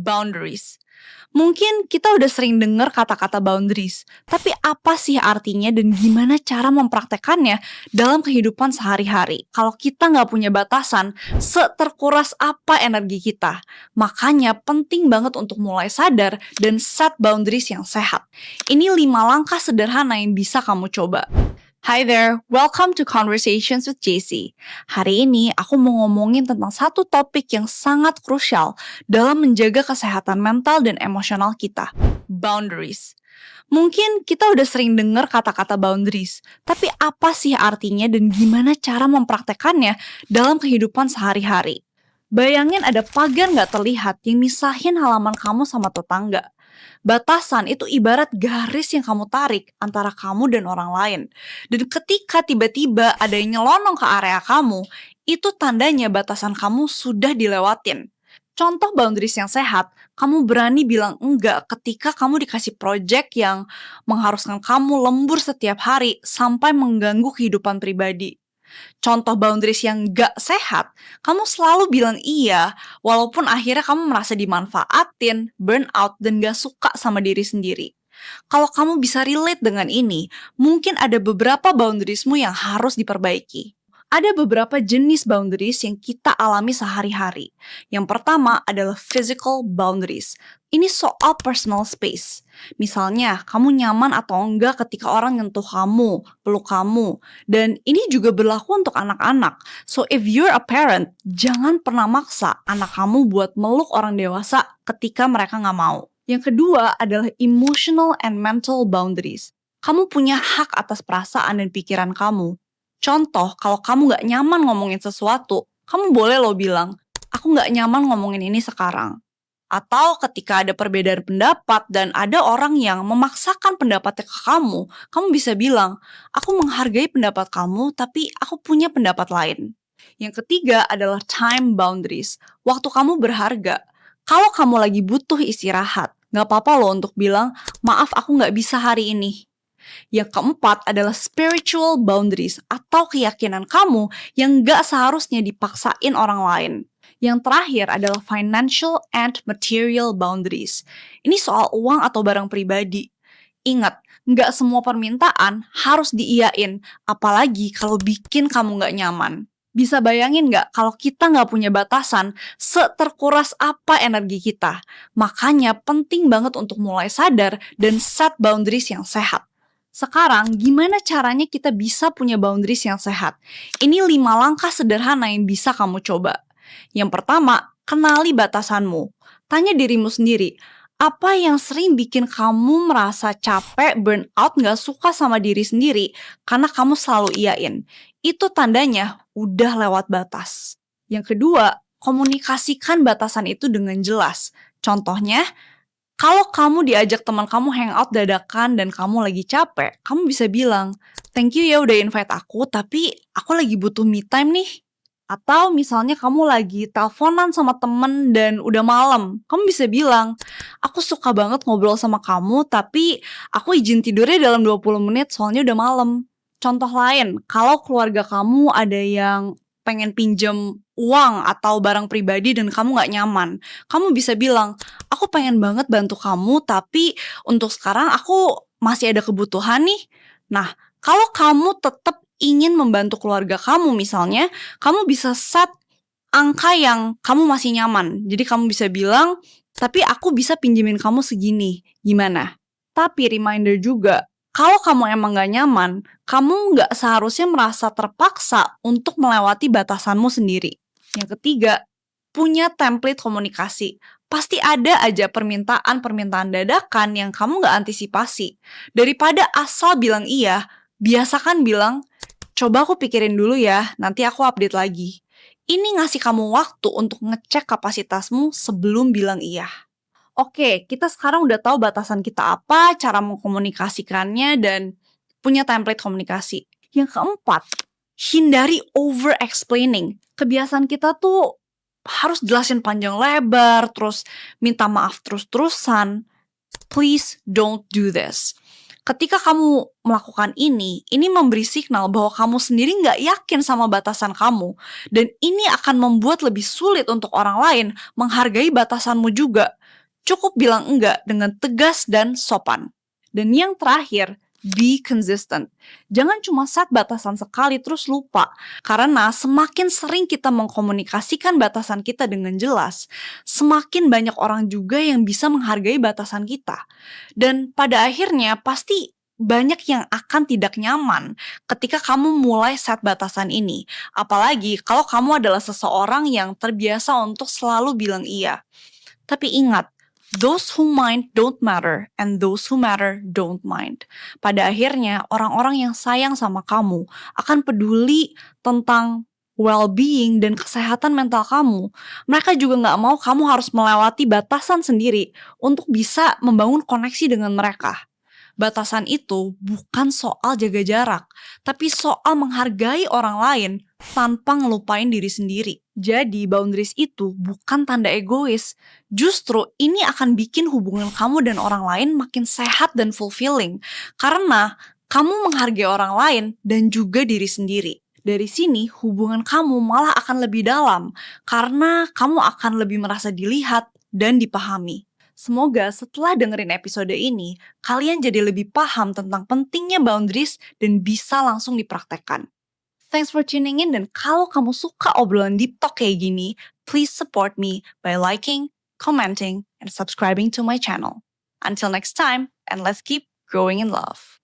Boundaries. Mungkin kita udah sering dengar kata-kata boundaries, tapi apa sih artinya dan gimana cara mempraktekannya dalam kehidupan sehari-hari? Kalau kita nggak punya batasan, seterkuras apa energi kita? Makanya penting banget untuk mulai sadar dan set boundaries yang sehat. Ini 5 langkah sederhana yang bisa kamu coba. Hi there, welcome to Conversations with JC. Hari ini aku mau ngomongin tentang satu topik yang sangat krusial dalam menjaga kesehatan mental dan emosional kita. Boundaries. Mungkin kita udah sering dengar kata-kata boundaries, tapi apa sih artinya dan gimana cara mempraktekannya dalam kehidupan sehari-hari? Bayangin ada pagar nggak terlihat yang misahin halaman kamu sama tetangga. Batasan itu ibarat garis yang kamu tarik antara kamu dan orang lain. Dan ketika tiba-tiba ada yang nyelonong ke area kamu, itu tandanya batasan kamu sudah dilewatin. Contoh boundaries yang sehat, kamu berani bilang enggak ketika kamu dikasih project yang mengharuskan kamu lembur setiap hari sampai mengganggu kehidupan pribadi. Contoh boundaries yang gak sehat, kamu selalu bilang iya, walaupun akhirnya kamu merasa dimanfaatin, burnout, dan gak suka sama diri sendiri. Kalau kamu bisa relate dengan ini, mungkin ada beberapa boundariesmu yang harus diperbaiki. Ada beberapa jenis boundaries yang kita alami sehari-hari. Yang pertama adalah physical boundaries. Ini soal personal space. Misalnya, kamu nyaman atau enggak ketika orang nyentuh kamu, peluk kamu. Dan ini juga berlaku untuk anak-anak. So if you're a parent, jangan pernah maksa anak kamu buat meluk orang dewasa ketika mereka nggak mau. Yang kedua adalah emotional and mental boundaries. Kamu punya hak atas perasaan dan pikiran kamu. Contoh, kalau kamu gak nyaman ngomongin sesuatu, kamu boleh loh bilang, aku gak nyaman ngomongin ini sekarang. Atau ketika ada perbedaan pendapat dan ada orang yang memaksakan pendapatnya ke kamu bisa bilang, aku menghargai pendapat kamu tapi aku punya pendapat lain. Yang ketiga adalah time boundaries. Waktu kamu berharga. Kalau kamu lagi butuh istirahat, gak apa-apa loh untuk bilang, maaf aku gak bisa hari ini. Yang keempat adalah spiritual boundaries atau keyakinan kamu yang gak seharusnya dipaksain orang lain. Yang terakhir adalah financial and material boundaries. Ini soal uang atau barang pribadi. Ingat, gak semua permintaan harus diiyain, apalagi kalau bikin kamu gak nyaman. Bisa bayangin gak kalau kita gak punya batasan, seterkuras apa energi kita? Makanya penting banget untuk mulai sadar dan set boundaries yang sehat. Sekarang, gimana caranya kita bisa punya boundaries yang sehat? Ini 5 langkah sederhana yang bisa kamu coba. Yang pertama, kenali batasanmu. Tanya dirimu sendiri, apa yang sering bikin kamu merasa capek, burnout, gak suka sama diri sendiri karena kamu selalu iyain? Itu tandanya udah lewat batas. Yang kedua, komunikasikan batasan itu dengan jelas. Contohnya, kalau kamu diajak teman kamu hangout dadakan dan kamu lagi capek, kamu bisa bilang, thank you ya udah invite aku, tapi aku lagi butuh me time nih. Atau misalnya kamu lagi teleponan sama temen dan udah malam, kamu bisa bilang, aku suka banget ngobrol sama kamu, tapi aku izin tidurnya dalam 20 menit soalnya udah malam. Contoh lain, kalau keluarga kamu ada yang pengen pinjam uang atau barang pribadi dan kamu gak nyaman, kamu bisa bilang, aku pengen banget bantu kamu, tapi untuk sekarang aku masih ada kebutuhan nih. Nah, kalau kamu tetap ingin membantu keluarga kamu misalnya, kamu bisa set angka yang kamu masih nyaman. Jadi kamu bisa bilang, tapi aku bisa pinjemin kamu segini, gimana? Tapi reminder juga, kalau kamu emang gak nyaman, kamu gak seharusnya merasa terpaksa untuk melewati batasanmu sendiri. Yang ketiga, punya template komunikasi. Pasti ada aja permintaan dadakan yang kamu gak antisipasi. Daripada asal bilang iya, biasakan bilang, coba aku pikirin dulu ya, nanti aku update lagi. Ini ngasih kamu waktu untuk ngecek kapasitasmu sebelum bilang iya. Oke, kita sekarang udah tahu batasan kita apa, cara mengkomunikasikannya, dan punya template komunikasi. Yang keempat, hindari over-explaining. Kebiasaan kita tuh harus jelasin panjang lebar, terus minta maaf terus-terusan. Please don't do this. Ketika kamu melakukan ini memberi signal bahwa kamu sendiri gak yakin sama batasan kamu. Dan ini akan membuat lebih sulit untuk orang lain menghargai batasanmu juga. Cukup bilang enggak dengan tegas dan sopan. Dan yang terakhir, be consistent. Jangan cuma set batasan sekali terus lupa. Karena semakin sering kita mengkomunikasikan batasan kita dengan jelas, semakin banyak orang juga yang bisa menghargai batasan kita. Dan pada akhirnya pasti banyak yang akan tidak nyaman ketika kamu mulai set batasan ini. Apalagi kalau kamu adalah seseorang yang terbiasa untuk selalu bilang iya. Tapi ingat, those who mind don't matter, and those who matter don't mind. Pada akhirnya, orang-orang yang sayang sama kamu akan peduli tentang well-being dan kesehatan mental kamu. Mereka juga nggak mau kamu harus melewati batasan sendiri untuk bisa membangun koneksi dengan mereka. Batasan itu bukan soal jaga jarak, tapi soal menghargai orang lain tanpa ngelupain diri sendiri. Jadi boundaries itu bukan tanda egois. Justru ini akan bikin hubungan kamu dan orang lain makin sehat dan fulfilling. Karena kamu menghargai orang lain dan juga diri sendiri. Dari sini hubungan kamu malah akan lebih dalam. Karena kamu akan lebih merasa dilihat dan dipahami. Semoga setelah dengerin episode ini, kalian jadi lebih paham tentang pentingnya boundaries dan bisa langsung dipraktekkan. Thanks for tuning in, dan kalau kamu suka obrolan deep talk kayak gini, please support me by liking, commenting, and subscribing to my channel. Until next time, and let's keep growing in love.